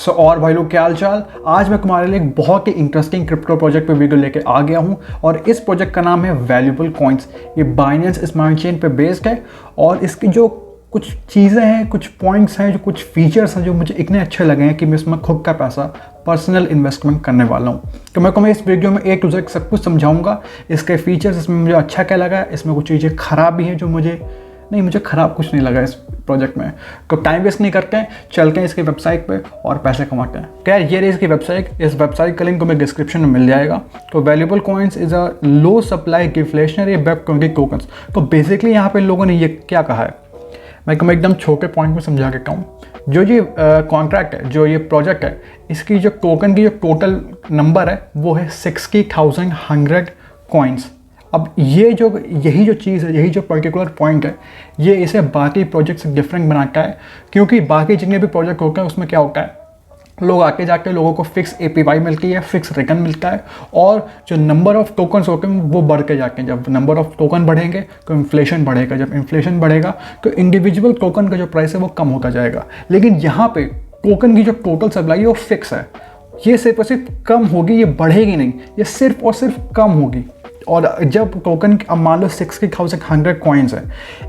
और भाई लोग क्या हाल चाल। आज मैं तुम्हारे लिए एक बहुत ही इंटरेस्टिंग क्रिप्टो प्रोजेक्ट पे वीडियो लेके आ गया हूँ और इस प्रोजेक्ट का नाम है वैल्यूएबल कॉइन्स। ये बाइनेंस स्मार्ट चेन पे बेस्ड है और इसकी जो कुछ चीज़ें हैं, कुछ पॉइंट्स हैं, जो कुछ फीचर्स हैं जो मुझे इतने अच्छे लगे हैं कि मैं इसमें खुद का पैसा पर्सनल इन्वेस्टमेंट करने वाला हूँ। तो मैं इस वीडियो में एक दूसरे सब कुछ समझाऊंगा, इसके फीचर्स, इसमें मुझे अच्छा क्या लगा, इसमें कुछ चीज़ें ख़राब भी हैं जो मुझे ख़राब कुछ नहीं लगा इस प्रोजेक्ट में। तो टाइम वेस्ट नहीं करते हैं, चलते हैं इसकी वेबसाइट पे और पैसे कमाते हैं। क्या ये रही इसकी वेबसाइट। इस वेबसाइट का लिंक तुम्हें डिस्क्रिप्शन में मिल जाएगा। तो valuable coins is a low supply deflationary web tokens. तो बेसिकली यहाँ पे लोगों ने ये क्या कहा है, मैं तुम्हें एकदम छोटे पॉइंट में समझा के कहूँ। जो ये कॉन्ट्रैक्ट है, जो ये प्रोजेक्ट है, इसकी जो टोकन की जो टोटल नंबर है वो है 60,100 कॉइन्स। अब यही जो चीज़ है, यही जो पर्टिकुलर पॉइंट है, ये इसे बाकी प्रोजेक्ट से डिफरेंट बनाता है। क्योंकि बाकी जितने भी प्रोजेक्ट होते हैं उसमें क्या होता है, लोग आके जाके लोगों को फिक्स APY मिलती है, फिक्स रिटर्न मिलता है और जो नंबर ऑफ टोकन्स होते हैं वो बढ़ के जाते हैं। जब नंबर ऑफ टोकन बढ़ेंगे तो इन्फ्लेशन बढ़ेगा, जब इन्फ्लेशन बढ़ेगा तो इंडिविजुअल टोकन का जो प्राइस है वो कम होता जाएगा। लेकिन यहाँ पे टोकन की जो टोटल सप्लाई है वो फिक्स है। ये सिर्फ और सिर्फ कम होगी, ये बढ़ेगी नहीं, ये सिर्फ और सिर्फ कम होगी। और जब टोकन अब मान लो 60,100 कॉइन्स है,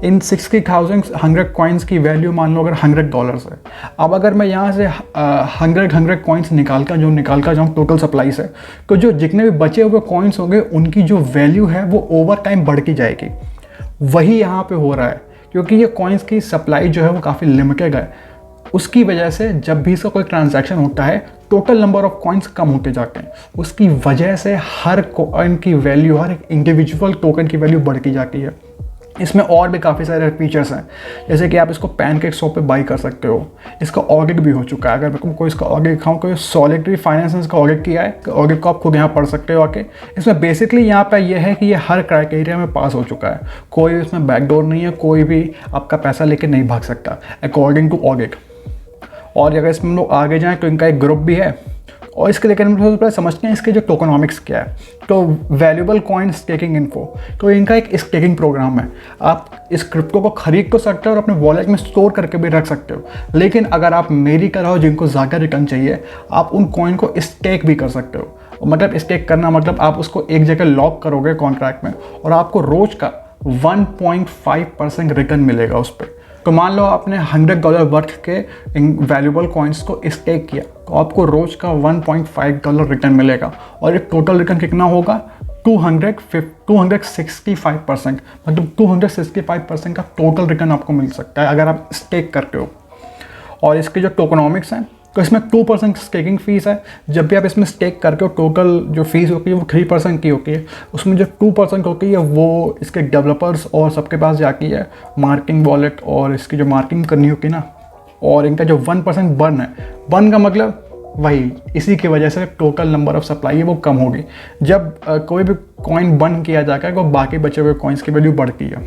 इन 60,100 कॉइन्स की वैल्यू मान लो अगर $100 है। अब अगर मैं यहाँ से 100 कॉइन्स निकाल कर जाऊँ टोटल सप्लाई से, तो जो जितने भी बचे हुए कॉइन्स होंगे उनकी जो वैल्यू है वो ओवर टाइम बढ़ती जाएगी। वही यहाँ पे हो रहा है, क्योंकि ये कॉइन्स की सप्लाई जो है वो काफ़ी लिमिटेड है। उसकी वजह से जब भी इसका कोई ट्रांजैक्शन होता है टोटल नंबर ऑफ कॉइन्स कम होते जाते हैं। उसकी वजह से हर कॉइन की वैल्यू, हर एक इंडिविजुअल टोकन की वैल्यू बढ़ती जाती है। इसमें और भी काफ़ी सारे फीचर्स हैं, जैसे कि आप इसको पैनकेकस्वैप पे बाई कर सकते हो। इसका ऑडिट भी हो चुका है। अगर मैं कोई इसका ऑडिट दिखाऊँ, कोई सॉलिडरी फाइनेंस का ऑडिट किया है, ऑडिट को आप खुद यहाँ पढ़ सकते हो आके। इसमें बेसिकली यहाँ पे ये है कि ये हर क्राइटेरिया में पास हो चुका है, कोई इसमें बैकडोर नहीं है, कोई भी आपका पैसा लेके नहीं भाग सकता अकॉर्डिंग टू ऑडिट। और अगर इसमें लोग आगे जाएँ तो इनका एक ग्रुप भी है और इसके लेकर हम थोड़ा समझते हैं इसके जो टोकनॉमिक्स क्या है। तो वैल्यूएबल कॉइन स्टेकिंग इन्फो, तो इनका एक स्टेकिंग प्रोग्राम है। आप इस क्रिप्टो को खरीद तो सकते हो और अपने वॉलेट में स्टोर करके भी रख सकते हो। लेकिन अगर आप मेरी तरह हो जिनको ज़्यादा रिटर्न चाहिए, आप उन कॉइन को स्टेक भी कर सकते हो। मतलब स्टेक करना मतलब आप उसको एक जगह लॉक करोगे कॉन्ट्रैक्ट में और आपको रोज़ का 1.5% रिटर्न मिलेगा उस पर। तो मान लो आपने $100 वर्थ के वैल्यूएबल कॉइन्स को स्टेक किया तो आपको रोज़ का $1.5 रिटर्न मिलेगा और एक टोटल रिटर्न कितना होगा 265%। मतलब 265% का टोटल रिटर्न आपको मिल सकता है अगर आप स्टेक करते हो। और इसके जो टोकनॉमिक्स हैं, तो इसमें 2% स्टेकिंग फ़ीस है। जब भी आप इसमें स्टेक करके हो टोटल जो फीस होती है वो 3% की होती है। उसमें जो 2% होती है वो इसके डेवलपर्स और सबके पास जाती है, मार्किंग वॉलेट, और इसकी जो मार्किंग करनी होती है ना। और इनका जो 1% बर्न है, बर्न का मतलब वही, इसी की वजह से टोटल नंबर ऑफ सप्लाई है वो कम होगी। जब कोई भी कॉइन बर्न किया जाता है तो बाकी बचे हुए कॉइन्स की वैल्यू बढ़ती है।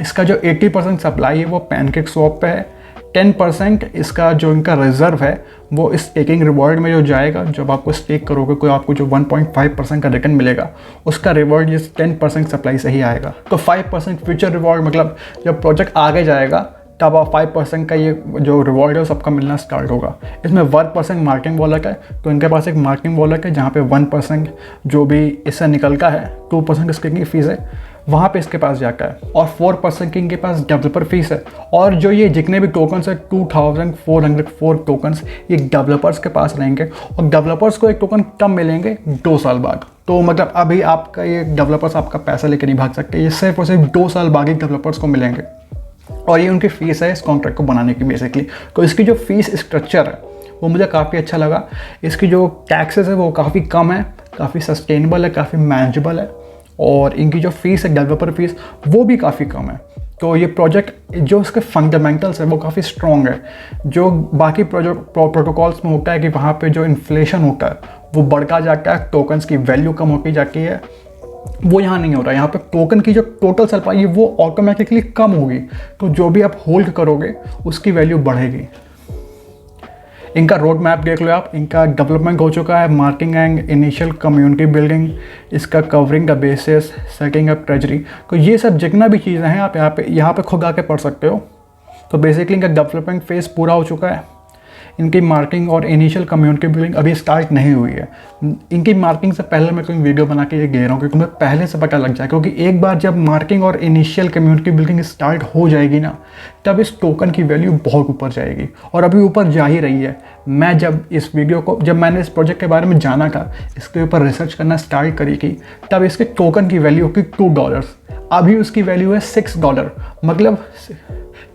इसका जो 80% सप्लाई है वो पैनकेकस्वैप पे है। 10% इसका जो इनका रिजर्व है वो इस स्टेकिंग रिवॉर्ड में जो जाएगा। जब आपको स्टेक करोगे कोई आपको जो 1.5% का रिटर्न मिलेगा उसका रिवॉर्ड इस 10% सप्लाई से ही आएगा। तो 5% फ्यूचर रिवॉर्ड, मतलब जब प्रोजेक्ट आगे जाएगा तब आप 5% का ये जो रिवॉर्ड है वो सबका मिलना स्टार्ट होगा। इसमें 1% मार्किंग वॉलेट है, तो इनके पास एक मार्किंग वॉलेट है जहाँ पे 1% जो भी इससे निकलता है, 2% स्टेकिंग फीस है, वहाँ पे इसके पास जाता है। और 4% की इनके पास डेवलपर फीस है। और जो ये जितने भी टोकन्स है 2404 टोकन्स ये डेवलपर्स के पास रहेंगे और डेवलपर्स को एक टोकन कम मिलेंगे 2 साल बाद। तो मतलब अभी आपका ये डेवलपर्स आपका पैसा लेके नहीं भाग सकते, ये सिर्फ और सिर्फ 2 साल बाद ही डेवलपर्स को मिलेंगे। और ये उनकी फ़ीस है इस कॉन्ट्रैक्ट को बनाने की बेसिकली। तो इसकी जो फ़ीस स्ट्रक्चर है वो मुझे काफ़ी अच्छा लगा। इसकी जो टैक्सेस है वो काफ़ी कम है, काफ़ी सस्टेनेबल है, काफ़ी मैनेजेबल है। और इनकी जो फ़ीस है, डेवलपर फीस, वो भी काफ़ी कम है। तो ये प्रोजेक्ट जो इसके फंडामेंटल्स है वो काफ़ी स्ट्रॉन्ग है। जो बाकी प्रोटोकॉल्स में होता है कि वहाँ पे जो इन्फ्लेशन होता है वो बढ़ता जाता है, टोकन्स की वैल्यू कम होती जाती है, वो यहाँ नहीं हो रहा है। यहाँ पे टोकन की जो टोटल सप्लाई है वो ऑटोमेटिकली कम होगी। तो जो भी आप होल्ड करोगे उसकी वैल्यू बढ़ेगी। इनका रोड मैप देख लो आप, इनका डेवलपमेंट हो चुका है, marking and initial community building, इसका covering the basis, setting up treasury. तो ये सब जितना भी चीज़ें हैं आप यहाँ पे खुद आके पढ़ सकते हो। तो बेसिकली इनका डेवलपमेंट फेज़ पूरा हो चुका है। इनकी मार्किंग और इनिशियल कम्युनिटी बिल्डिंग अभी स्टार्ट नहीं हुई है। इनकी मार्किंग से पहले मैं कोई वीडियो बना के ये गया हूँ क्योंकि मुझे पहले से पता लग जाए, क्योंकि एक बार जब मार्किंग और इनिशियल कम्युनिटी बिल्डिंग स्टार्ट हो जाएगी ना, तब इस टोकन की वैल्यू बहुत ऊपर जाएगी और अभी ऊपर जा ही रही है। मैं जब मैंने इस प्रोजेक्ट के बारे में जाना था, इसके ऊपर रिसर्च करना स्टार्ट करी थी, तब इसके टोकन की वैल्यू होगी $2। अभी उसकी वैल्यू है $6, मतलब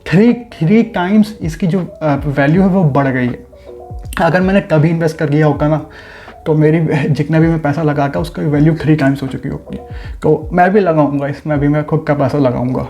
थ्री टाइम्स इसकी जो वैल्यू है वो बढ़ गई है। अगर मैंने कभी इन्वेस्ट कर लिया होगा ना, तो मेरी जितना भी मैं पैसा लगा था उसकी वैल्यू 3 टाइम्स हो चुकी होगी। तो मैं भी लगाऊंगा इसमें, अभी मैं खुद का पैसा लगाऊंगा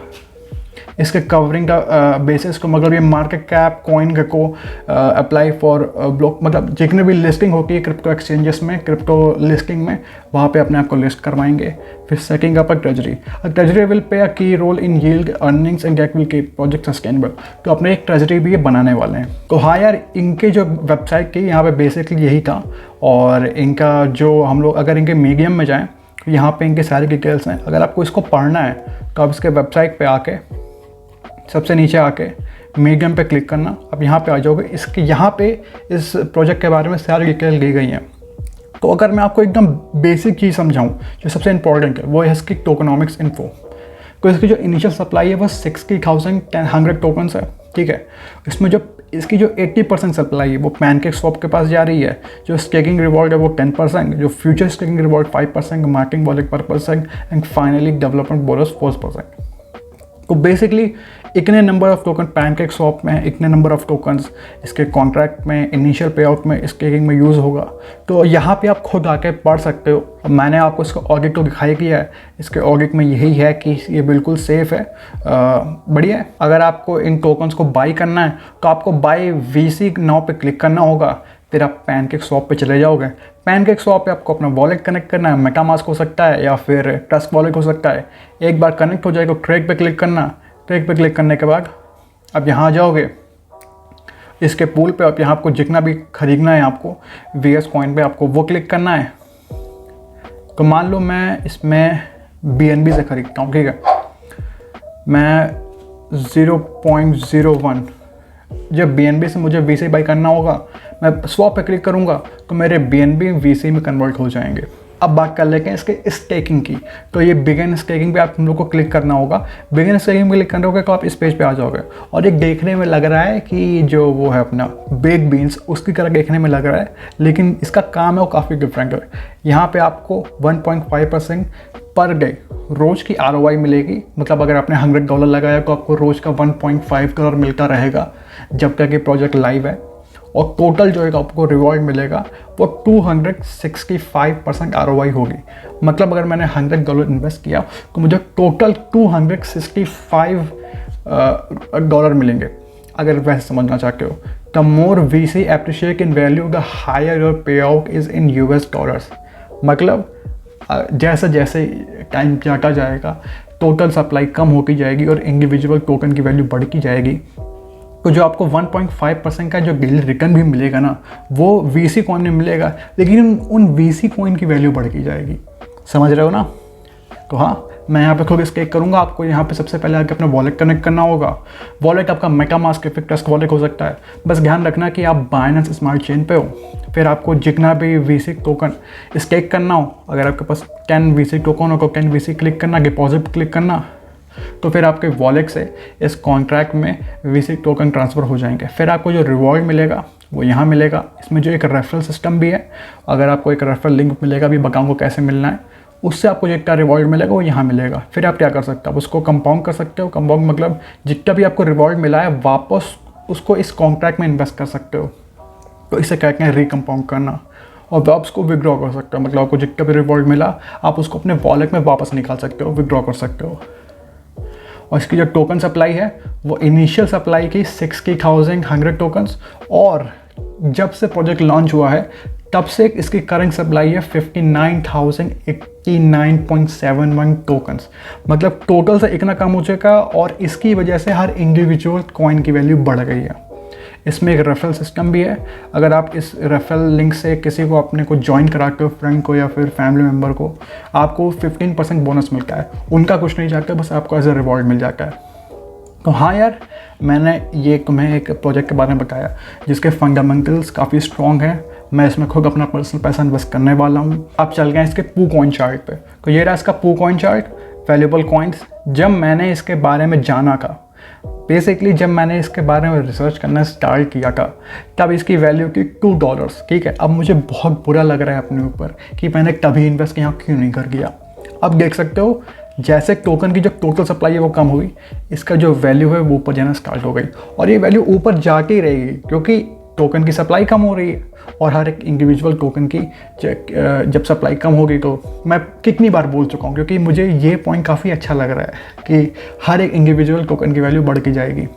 इसके कवरिंग का बेसिस को। मतलब ये मार्केट कैप कॉइन को अप्लाई फॉर ब्लॉक, मतलब जितने भी लिस्टिंग होती है क्रिप्टो एक्सचेंजेस में, क्रिप्टो लिस्टिंग में, वहाँ पे अपने आप को लिस्ट करवाएंगे। फिर setting up a treasury will play a key role in yield earnings and that will keep project sustainable. तो अपने एक ट्रेजरी भी ये बनाने वाले हैं। तो हाँ यार, इनके जो वेबसाइट थी यहाँ पे बेसिकली यही था। और इनका जो हम लोग अगर इनके मीडियम में जाएँ, यहाँ पे इनके सारी डिटेल्स हैं। अगर आपको इसको पढ़ना है तो आप इसके वेबसाइट पे आके सबसे नीचे आके मीडियम पे क्लिक करना, अब यहाँ पे आ जाओगे। इसके यहाँ पे इस प्रोजेक्ट के बारे में सारी डिटेल दी गई हैं। तो अगर मैं आपको एकदम बेसिक चीज़ समझाऊँ जो सबसे इंपॉर्टेंट है, वो है इसकी टोकनॉमिक्स इन्फो। तो इसकी जो इनिशियल सप्लाई है वो 60,100 टोकन्स है, ठीक है। इसमें जो इसकी जो 80% सप्लाई है वो पैनकेक स्वैप के पास जा रही है। जो स्टेकिंग रिवॉर्ड है वो 10%, जो future staking reward 5%, marketing wallet पर % एंड फाइनली डेवलपमेंट बोनस 4%। तो बेसिकली इतने number of token pancake swap में है, इतने नंबर ऑफ टोकन्स इसके कॉन्ट्रैक्ट में, इनिशियल पे आउट में, स्टेकिंग में यूज़ होगा। तो यहाँ पे आप खुद आके पढ़ सकते हो। मैंने आपको इसका ऑडिट तो दिखाई किया है। इसके ऑडिट में यही है कि ये बिल्कुल सेफ़ है, बढ़िया है। अगर आपको इन टोकन्स को बाई करना है तो आपको बाई VC नाउ पे क्लिक करना होगा, फिर आप पैनकेक स्वैप पे चले जाओगे। पैनकेक स्वैप पे आपको अपना वॉलेट कनेक्ट करना है, मेटामास्क हो सकता है या फिर ट्रस्ट वॉलेट हो सकता है। एक बार कनेक्ट हो जाएगा, ट्रैक पे क्लिक करना। ट्रैक पे क्लिक करने के बाद अब यहाँ जाओगे इसके पूल पे, अब यहाँ आपको जितना भी खरीदना है आपको VS कॉइन पे आपको वो क्लिक करना है। तो मान लो मैं इसमें BNB से खरीदता हूँ, ठीक है। मैं 0.01 जब BNB से मुझे VC बाई करना होगा, मैं स्वैप पे क्लिक करूँगा तो मेरे BNB VC में कन्वर्ट हो जाएंगे। अब बात कर लेते हैं इसके स्टेकिंग की। तो ये बिगिन स्टेकिंग पे आप हम लोग को क्लिक करना होगा। बिगिन स्टेकिंग पे क्लिक करने होगा तो आप इस पेज पे आ जाओगे और एक देखने में लग रहा है कि जो वो है अपना बेक बीन्स उसकी तरह देखने में लग रहा है, लेकिन इसका काम है वो काफ़ी डिफरेंट है। यहाँ पे आपको 1.5% पर डे रोज़ की ROI मिलेगी। मतलब अगर आपने $100 लगाया तो आपको रोज़ का $1.5 मिलता रहेगा जब तक ये प्रोजेक्ट लाइव है। और टोटल जो है आपको रिवॉर्ड मिलेगा वो 265% ROI होगी। मतलब अगर मैंने $100 इन्वेस्ट किया तो मुझे टोटल $265 मिलेंगे। अगर वैसे समझना चाहते हो, the more VC appreciate in value the higher your pay out is in US dollars. मतलब जैसे जैसे टाइम जाता जाएगा टोटल सप्लाई कम होती जाएगी और इंडिविजुअल टोकन की वैल्यू बढ़ती जाएगी। तो जो आपको 1.5% का जो डेली रिटर्न भी मिलेगा ना, वो VC कॉइन में मिलेगा, लेकिन उन VC कॉइन की वैल्यू बढ़ती जाएगी। समझ रहे हो ना। तो हाँ, मैं यहाँ पे खुद स्टेक करूँगा। आपको यहाँ पे सबसे पहले आके अपना वॉलेट कनेक्ट करना होगा। वॉलेट आपका मेटामास्क फिर ट्रस्ट वॉलेट हो सकता है। बस ध्यान रखना कि आप बाइनेंस स्मार्ट चेन पे हो। फिर आपको जितना भी VC टोकन स्टेक करना हो, अगर आपके पास 10 VC टोकन हो तो 10 VC क्लिक करना, डिपॉजिट क्लिक करना, तो फिर आपके वॉलेट से इस कॉन्ट्रैक्ट में VC टोकन ट्रांसफ़र हो जाएंगे। फिर आपको जो रिवॉर्ड मिलेगा वो यहाँ मिलेगा। इसमें जो एक रेफरल सिस्टम भी है, अगर आपको एक रेफरल लिंक मिलेगा, भी बताऊँगा कैसे मिलना है, उससे आपको जितना रिवॉर्ड मिलेगा वो यहाँ मिलेगा। फिर आप क्या कर सकते हो, आप उसको कंपाउंड कर सकते हो। कंपाउंड मतलब जितना भी आपको रिवॉर्ड मिला है वापस उसको इस कॉन्ट्रैक्ट में इन्वेस्ट कर सकते हो। तो इसे कहते हैं रिकम्पाउंड करना। और आप उसको विड्रॉ कर सकते हो। मतलब आपको जितना भी रिवॉर्ड मिला आप उसको अपने वॉलेट में वापस निकाल सकते हो, विड्रॉ कर सकते हो। और इसकी जो टोकन सप्लाई है वो इनिशियल सप्लाई की 60,100 टोकन्स, और जब से प्रोजेक्ट लॉन्च हुआ है तब से इसकी करंट सप्लाई है 59,089.71 टोकन्स। मतलब टोटल से इतना कम हो चुका, और इसकी वजह से हर इंडिविजुअल कॉइन की वैल्यू बढ़ गई है। इसमें एक रेफरल सिस्टम भी है। अगर आप इस रेफरल लिंक से किसी को अपने को ज्वाइन कराते हो, फ्रेंड को या फिर फैमिली मेम्बर को, आपको 15% बोनस मिलता है। उनका कुछ नहीं चाहते, बस आपको एज ए रिवॉर्ड मिल जाता है। तो हाँ यार, मैंने ये तुम्हें एक प्रोजेक्ट के बारे में बताया जिसके फंडामेंटल्स काफ़ी स्ट्रॉन्ग हैं। मैं इसमें खुद अपना पर्सनल पैसा इन्वेस्ट करने वाला हूँ। अब चल गए इसके पू चार्ट पे। तो ये रहा इसका पू चार्ट, वैल्यूएबल कॉइन्स। जब मैंने इसके बारे में जाना था, बेसिकली जब मैंने इसके बारे में रिसर्च करना स्टार्ट किया था, तब इसकी वैल्यू थी $2। ठीक है, अब मुझे बहुत बुरा लग रहा है अपने ऊपर कि मैंने तभी इन्वेस्ट यहाँ क्यों नहीं कर गया। अब देख सकते हो जैसे टोकन की जो टोटल सप्लाई है वो कम हुई, इसका जो वैल्यू है वो ऊपर जाना स्टार्ट हो गई, और ये वैल्यू ऊपर जाके ही रहेगी क्योंकि टोकन की सप्लाई कम हो रही है। और हर एक इंडिविजुअल टोकन की जब सप्लाई कम होगी, तो मैं कितनी बार बोल चुका हूँ, क्योंकि मुझे ये पॉइंट काफ़ी अच्छा लग रहा है कि हर एक इंडिविजुअल टोकन की वैल्यू बढ़ के जाएगी।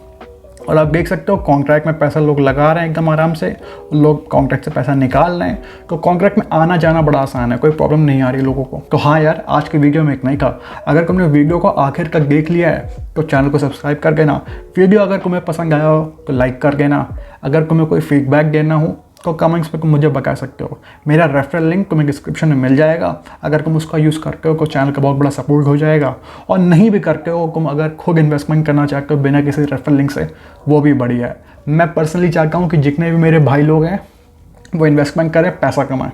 और आप देख सकते हो कॉन्ट्रैक्ट में पैसा लोग लगा रहे हैं एकदम आराम से, लोग कॉन्ट्रैक्ट से पैसा निकाल रहे हैं, तो कॉन्ट्रैक्ट में आना जाना बड़ा आसान है, कोई प्रॉब्लम नहीं आ रही लोगों को। तो हाँ यार, आज की वीडियो में इतना ही था। अगर तुमने वीडियो को आखिर तक देख लिया है तो चैनल को सब्सक्राइब कर देना। वीडियो अगर तुम्हें पसंद आया हो तो लाइक कर देना। अगर तुम्हें कोई फीडबैक देना हो तो कमेंट्स में तुम मुझे बता सकते हो। मेरा रेफरल लिंक तुम्हें डिस्क्रिप्शन में मिल जाएगा। अगर तुम उसका यूज़ करते हो तो चैनल का बहुत बड़ा सपोर्ट हो जाएगा, और नहीं भी करते हो, तुम अगर खुद इन्वेस्टमेंट करना चाहते हो बिना किसी रेफरल लिंक से, वो भी बढ़िया है। मैं पर्सनली चाहता हूँ कि जितने भी मेरे भाई लोग हैं वो इन्वेस्टमेंट करें, पैसा कमाएं,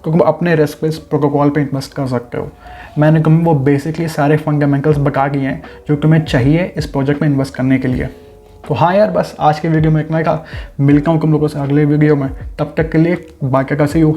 तो तुम अपने रिस्क पे इस प्रोटोकॉल पे इन्वेस्ट कर सकते हो। मैंने तुम्हें वो बेसिकली सारे फंडामेंटल्स बता दिए हैं जो तुम्हें चाहिए इस प्रोजेक्ट में इन्वेस्ट करने के लिए। तो हाँ यार, बस आज के वीडियो में इतना ही था। मिलता हूँ तुम लोगों से अगले वीडियो में, तब तक के लिए बाय, सी यू।